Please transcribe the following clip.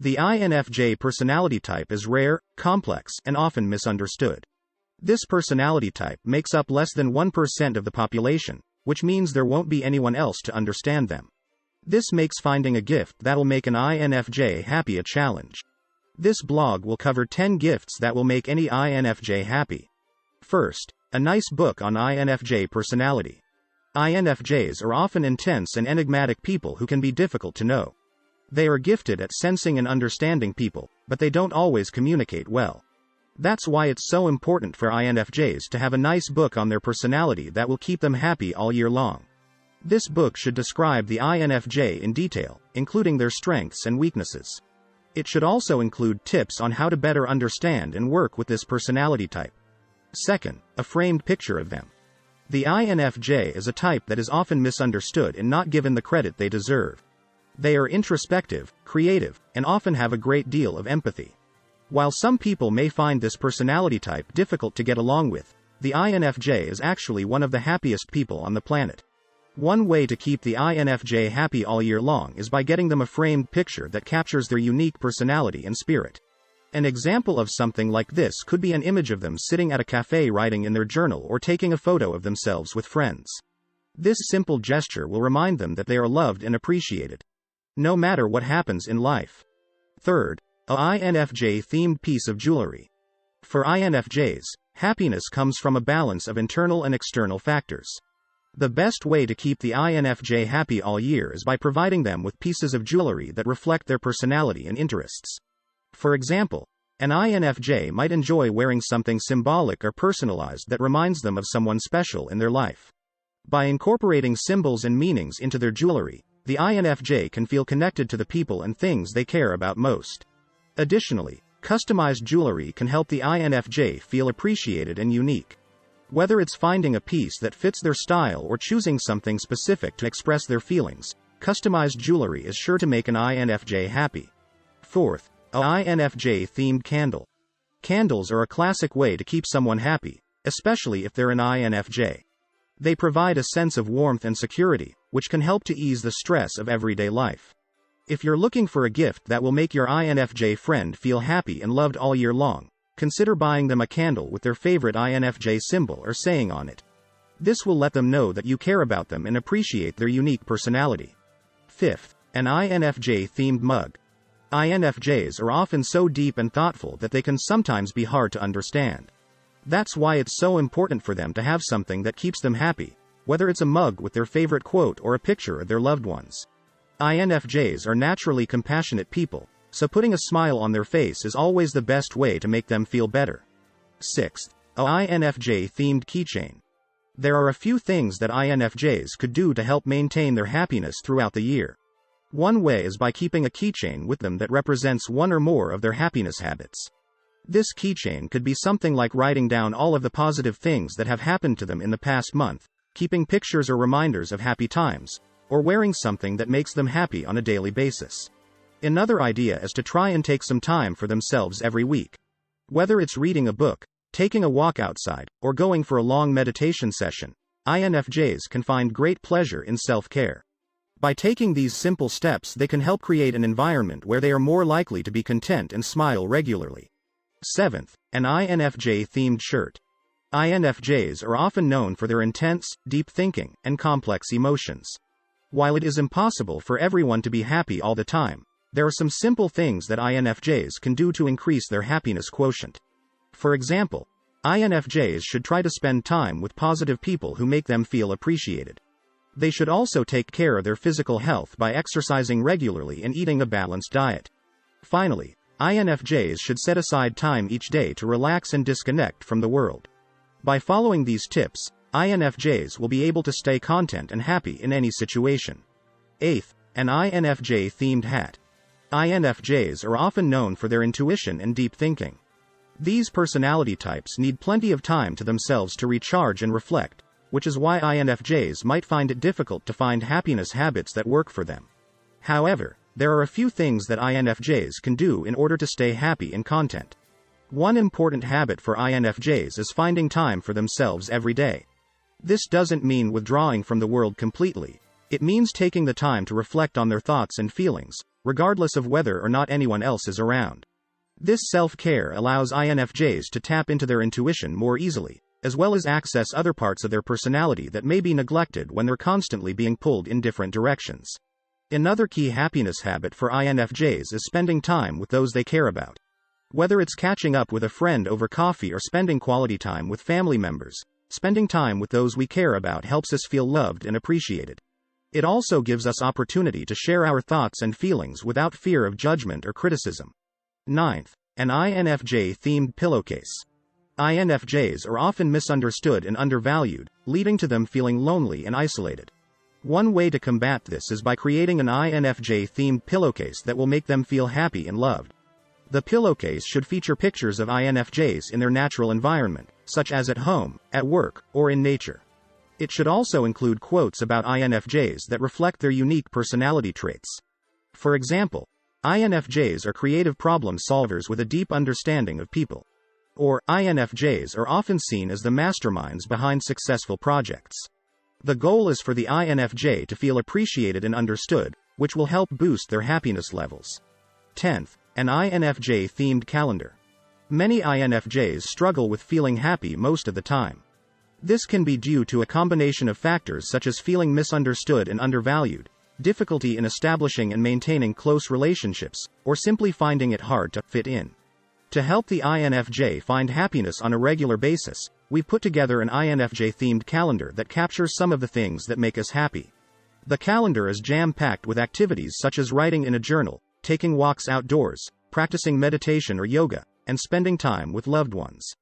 The INFJ personality type is rare, complex, and often misunderstood. This personality type makes up less than 1% of the population, which means there won't be anyone else to understand them. This makes finding a gift that will make an INFJ happy a challenge. This blog will cover 10 gifts that will make any INFJ happy. First, a nice book on INFJ personality. INFJs are often intense and enigmatic people who can be difficult to know. They are gifted at sensing and understanding people, but they don't always communicate well. That's why it's so important for INFJs to have a nice book on their personality that will keep them happy all year long. This book should describe the INFJ in detail, including their strengths and weaknesses. It should also include tips on how to better understand and work with this personality type. Second, a framed picture of them. The INFJ is a type that is often misunderstood and not given the credit they deserve. They are introspective, creative, and often have a great deal of empathy. While some people may find this personality type difficult to get along with, the INFJ is actually one of the happiest people on the planet. One way to keep the INFJ happy all year long is by getting them a framed picture that captures their unique personality and spirit. An example of something like this could be an image of them sitting at a cafe writing in their journal or taking a photo of themselves with friends. This simple gesture will remind them that they are loved and appreciated, no matter what happens in life. Third, a INFJ-themed piece of jewelry. For INFJs, happiness comes from a balance of internal and external factors. The best way to keep the INFJ happy all year is by providing them with pieces of jewelry that reflect their personality and interests. For example, an INFJ might enjoy wearing something symbolic or personalized that reminds them of someone special in their life. By incorporating symbols and meanings into their jewelry, the INFJ can feel connected to the people and things they care about most. Additionally, customized jewelry can help the INFJ feel appreciated and unique. Whether it's finding a piece that fits their style or choosing something specific to express their feelings, customized jewelry is sure to make an INFJ happy. Fourth, a INFJ-themed candle. Candles are a classic way to keep someone happy, especially if they're an INFJ. They provide a sense of warmth and security, which can help to ease the stress of everyday life. If you're looking for a gift that will make your INFJ friend feel happy and loved all year long, consider buying them a candle with their favorite INFJ symbol or saying on it. This will let them know that you care about them and appreciate their unique personality. Fifth, an INFJ-themed mug. INFJs are often so deep and thoughtful that they can sometimes be hard to understand. That's why it's so important for them to have something that keeps them happy, whether it's a mug with their favorite quote or a picture of their loved ones. INFJs are naturally compassionate people, so putting a smile on their face is always the best way to make them feel better. Sixth, a INFJ-themed keychain. There are a few things that INFJs could do to help maintain their happiness throughout the year. One way is by keeping a keychain with them that represents one or more of their happiness habits. This keychain could be something like writing down all of the positive things that have happened to them in the past month, keeping pictures or reminders of happy times, or wearing something that makes them happy on a daily basis. Another idea is to try and take some time for themselves every week. Whether it's reading a book, taking a walk outside, or going for a long meditation session, INFJs can find great pleasure in self-care. By taking these simple steps, they can help create an environment where they are more likely to be content and smile regularly. Seventh, an INFJ-themed shirt. INFJs are often known for their intense, deep thinking, and complex emotions. While it is impossible for everyone to be happy all the time, there are some simple things that INFJs can do to increase their happiness quotient. For example, INFJs should try to spend time with positive people who make them feel appreciated. They should also take care of their physical health by exercising regularly and eating a balanced diet. Finally, INFJs should set aside time each day to relax and disconnect from the world. By following these tips, INFJs will be able to stay content and happy in any situation. Eighth, an INFJ-themed hat. INFJs are often known for their intuition and deep thinking. These personality types need plenty of time to themselves to recharge and reflect, which is why INFJs might find it difficult to find happiness habits that work for them. However, there are a few things that INFJs can do in order to stay happy and content. One important habit for INFJs is finding time for themselves every day. This doesn't mean withdrawing from the world completely. It means taking the time to reflect on their thoughts and feelings, regardless of whether or not anyone else is around. This self-care allows INFJs to tap into their intuition more easily, as well as access other parts of their personality that may be neglected when they're constantly being pulled in different directions. Another key happiness habit for INFJs is spending time with those they care about. Whether it's catching up with a friend over coffee or spending quality time with family members, spending time with those we care about helps us feel loved and appreciated. It also gives us opportunity to share our thoughts and feelings without fear of judgment or criticism. 9th, an INFJ-themed pillowcase. INFJs are often misunderstood and undervalued, leading to them feeling lonely and isolated. One way to combat this is by creating an INFJ-themed pillowcase that will make them feel happy and loved. The pillowcase should feature pictures of INFJs in their natural environment, such as at home, at work, or in nature. It should also include quotes about INFJs that reflect their unique personality traits. For example, INFJs are creative problem solvers with a deep understanding of people. Or, INFJs are often seen as the masterminds behind successful projects. The goal is for the INFJ to feel appreciated and understood, which will help boost their happiness levels. 10th, an INFJ-themed calendar. Many INFJs struggle with feeling happy most of the time. This can be due to a combination of factors such as feeling misunderstood and undervalued, difficulty in establishing and maintaining close relationships, or simply finding it hard to fit in. To help the INFJ find happiness on a regular basis, we've put together an INFJ-themed calendar that captures some of the things that make us happy. The calendar is jam-packed with activities such as writing in a journal, taking walks outdoors, practicing meditation or yoga, and spending time with loved ones.